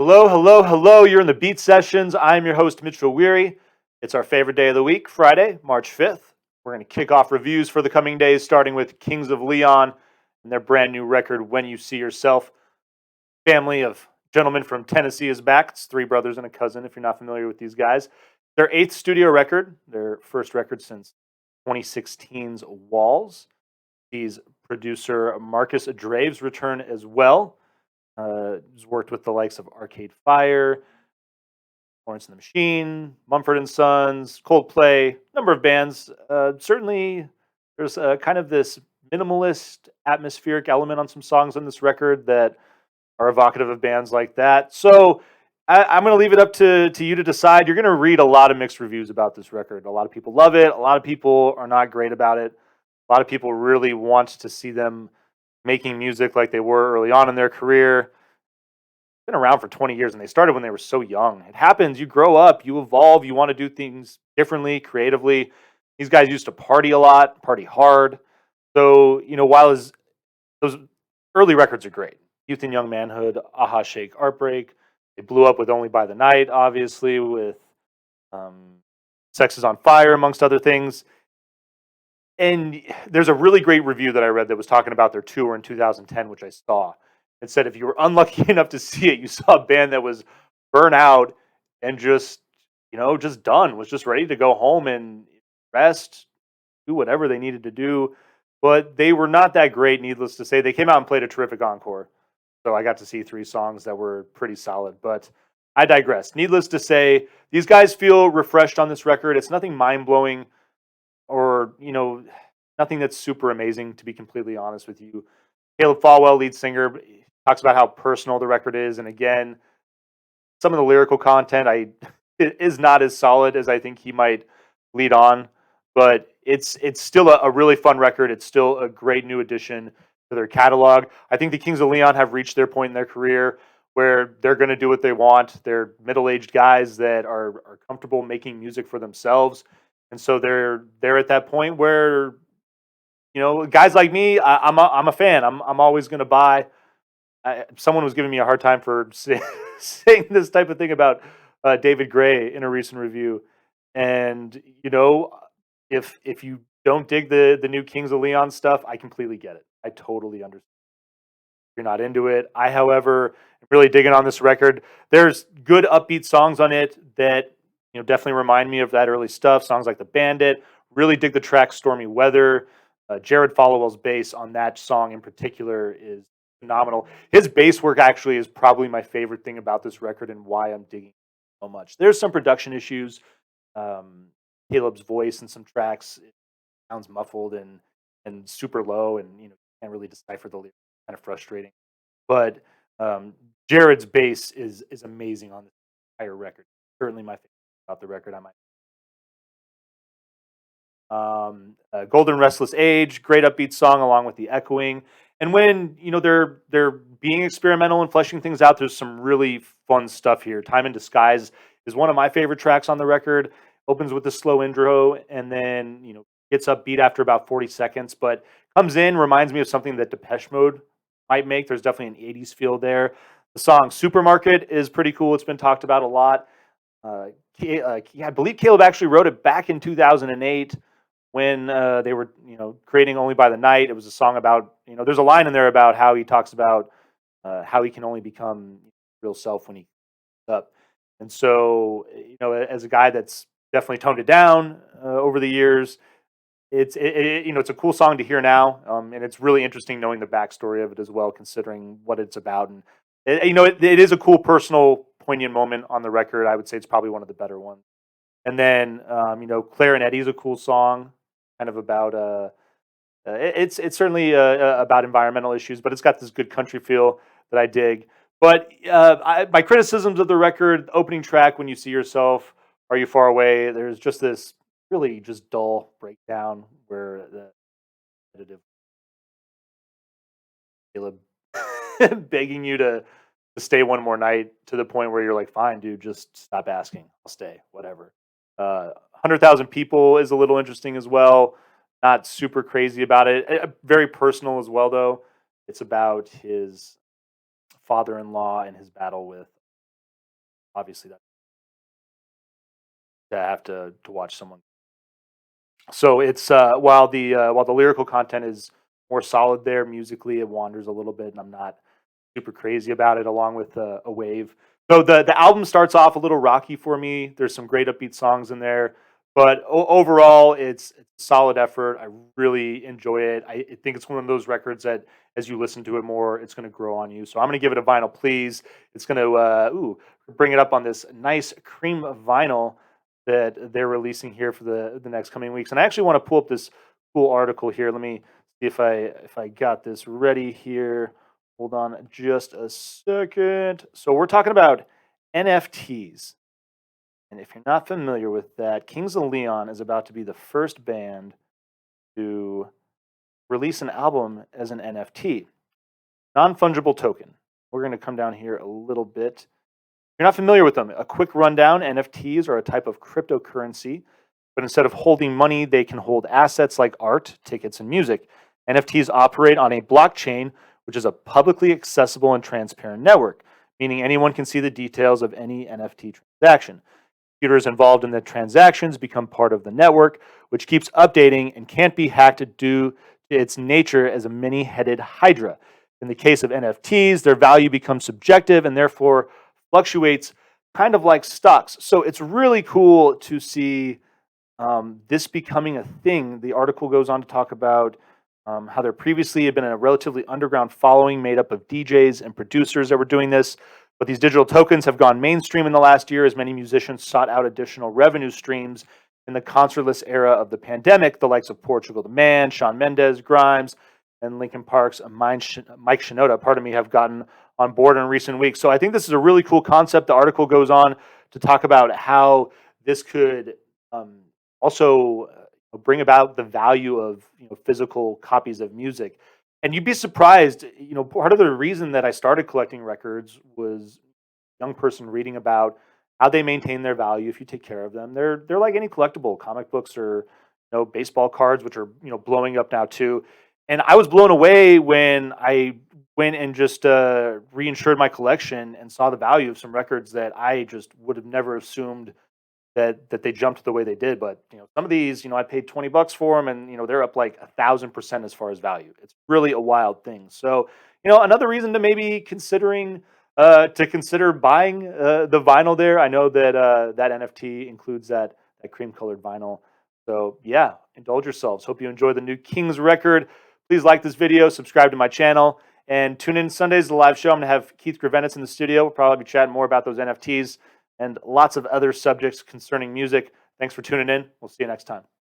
Hello, hello, hello. You're in the Beat Sessions. I'm your host, Mitchell Weary. It's our favorite day of the week, Friday, March 5th. We're going to kick off reviews for the coming days, starting with Kings of Leon and their brand new record, When You See Yourself. Family of gentlemen from Tennessee is back. It's three brothers and a cousin, if you're not familiar with these guys. Their eighth studio record, their first record since 2016's Walls. These producer Marcus Draves return as well. He's worked with the likes of Arcade Fire, Florence and the Machine, Mumford and Sons, Coldplay, number of bands. Certainly, there's kind of this minimalist, atmospheric element on some songs on this record that are evocative of bands like that. So I'm going to leave it up to you to decide. You're going to read a lot of mixed reviews about this record. A lot of people love it. A lot of people are not great about it. A lot of people really want to see them making music like they were early on in their career. Been around for 20 years and they started when they were so young. It happens. You grow up, you evolve, you want to do things differently, creatively. These guys used to party a lot, party hard. So, those early records are great. Youth and Young Manhood, Aha Shake, Heartbreak. They blew up with Only by the Night, obviously, with um, Sex is on Fire, amongst other things. And there's a really great review that I read that was talking about their tour in 2010, which I saw. It said if you were unlucky enough to see it, you saw a band that was burnt out and just done, was just ready to go home and rest, do whatever they needed to do. But they were not that great, needless to say. They came out and played a terrific encore. So I got to see three songs that were pretty solid. But I digress. Needless to say, these guys feel refreshed on this record. It's nothing mind blowing or nothing that's super amazing, to be completely honest with you. Caleb Falwell, lead singer, talks about how personal the record is, and again, some of the lyrical content it is not as solid as I think he might lead on, but it's still a really fun record. It's still a great new addition to their catalog. I think the Kings of Leon have reached their point in their career where they're going to do what they want. They're middle-aged guys that are comfortable making music for themselves. And so they're at that point where guys like me, I'm a fan. I'm always going to buy. Someone was giving me a hard time for saying this type of thing about David Gray in a recent review, and if you don't dig the new Kings of Leon stuff, I completely get it. I totally understand. If you're not into it. I, however, am really digging on this record. There's good upbeat songs on it that definitely remind me of that early stuff. Songs like The Bandit. Really dig the track Stormy Weather. Jared Followell's bass on that song in particular is phenomenal. His bass work actually is probably my favorite thing about this record and why I'm digging it so much. There's some production issues. Caleb's voice in some tracks sounds muffled and super low, and can't really decipher the lyrics. Kind of frustrating. But Jared's bass is amazing on this entire record. Certainly my favorite about the record. I might. Golden Restless Age, great upbeat song along with the echoing. And when they're being experimental and fleshing things out, there's some really fun stuff here. Time in Disguise is one of my favorite tracks on the record. Opens with a slow intro and then gets upbeat after about 40 seconds, but comes in, reminds me of something that Depeche Mode might make. There's definitely an 80s feel there. The song Supermarket is pretty cool. It's been talked about a lot. I believe Caleb actually wrote it back in 2008 when they were creating Only by the Night. It was a song about there's a line in there about how he talks about how he can only become real self when he comes up. And so as a guy that's definitely toned it down over the years, it's a cool song to hear now, and it's really interesting knowing the backstory of it as well, considering what it's about. And it is a cool, personal, poignant moment on the record. I would say it's probably one of the better ones. And then Claire and Eddie's a cool song, kind of about it's certainly about environmental issues, but it's got this good country feel that I dig. But my criticisms of the record, opening track, When You See Yourself, Are You Far Away? There's just this really just dull breakdown where the repetitive Caleb begging you to stay one more night, to the point where you're like, fine, dude, just stop asking. I'll stay, whatever. 100,000 People is a little interesting as well. Not super crazy about it. Very personal as well, though. It's about his father-in-law and his battle with obviously that to have to watch someone. So it's while the lyrical content is more solid there musically, it wanders a little bit, and I'm not super crazy about it. Along with a wave, so the album starts off a little rocky for me. There's some great upbeat songs in there, but overall, it's a solid effort. I really enjoy it. I think it's one of those records that, as you listen to it more, it's going to grow on you. So I'm going to give it a vinyl, please. It's going to bring it up on this nice cream vinyl that they're releasing here for the next coming weeks. And I actually want to pull up this cool article here. Let me see if I got this ready here. Hold on just a second. So we're talking about NFTs. And if you're not familiar with that, Kings of Leon is about to be the first band to release an album as an NFT, non-fungible token. We're going to come down here a little bit. You're not familiar with them. A quick rundown: NFTs are a type of cryptocurrency, but instead of holding money, they can hold assets like art, tickets, and music. NFTs operate on a blockchain, which is a publicly accessible and transparent network, meaning anyone can see the details of any NFT transaction. Computers involved in the transactions become part of the network, which keeps updating and can't be hacked due to its nature as a many-headed hydra. In the case of NFTs, their value becomes subjective and therefore fluctuates kind of like stocks. So it's really cool to see this becoming a thing. The article goes on to talk about how there previously had been a relatively underground following made up of DJs and producers that were doing this. But these digital tokens have gone mainstream in the last year as many musicians sought out additional revenue streams in the concertless era of the pandemic. The likes of Portugal the Man, Shawn Mendes, Grimes, and Linkin Park's Mike Shinoda, pardon me, have gotten on board in recent weeks. So I think this is a really cool concept. The article goes on to talk about how this could also bring about the value of physical copies of music. And you'd be surprised, part of the reason that I started collecting records was a young person reading about how they maintain their value if you take care of them. They're like any collectible, comic books or baseball cards, which are blowing up now too. And I was blown away when I went and just reinsured my collection and saw the value of some records that I just would have never assumed that they jumped the way they did. But some of these, I paid $20 for them, and they're up like 1,000% as far as value. It's really a wild thing. So another reason to maybe consider buying the vinyl there. I know that that NFT includes that cream colored vinyl. So yeah, indulge yourselves. Hope you enjoy the new Kings record. Please like this video, subscribe to my channel, and tune in Sundays to the live show. I'm gonna have Keith Gravenis in the studio. We'll probably be chatting more about those NFTs and lots of other subjects concerning music. Thanks for tuning in. We'll see you next time.